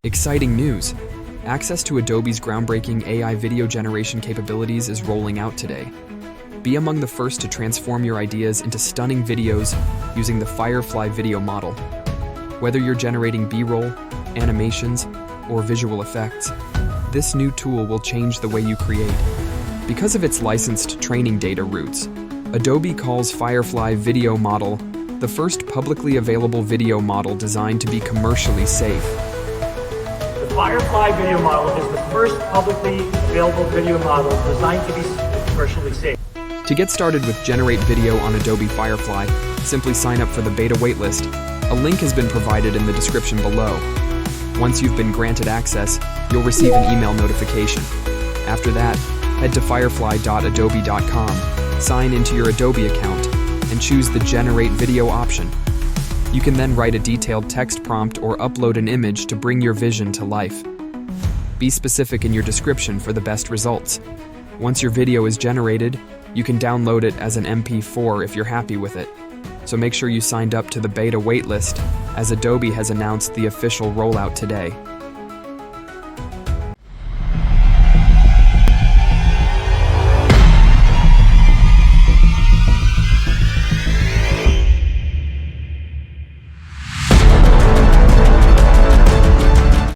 Exciting news! Access to Adobe's groundbreaking AI video generation capabilities is rolling out today. Be among the first to transform your ideas into stunning videos using the Firefly video model. Whether you're generating B-roll, animations, or visual effects, this new tool will change the way you create. Because of its licensed training data roots, Adobe calls Firefly Video Model the first publicly available video model designed to be commercially safe. The Firefly video model is the first publicly available video model designed to be commercially safe. To get started with Generate Video on Adobe Firefly, simply sign up for the beta waitlist. A link has been provided in the description below. Once you've been granted access, you'll receive an email notification. After that, head to firefly.adobe.com, sign into your Adobe account, and choose the Generate Video option. You can then write a detailed text prompt or upload an image to bring your vision to life. Be specific in your description for the best results. Once your video is generated, you can download it as an MP4 if you're happy with it. So make sure you signed up to the beta waitlist, as Adobe has announced the official rollout today.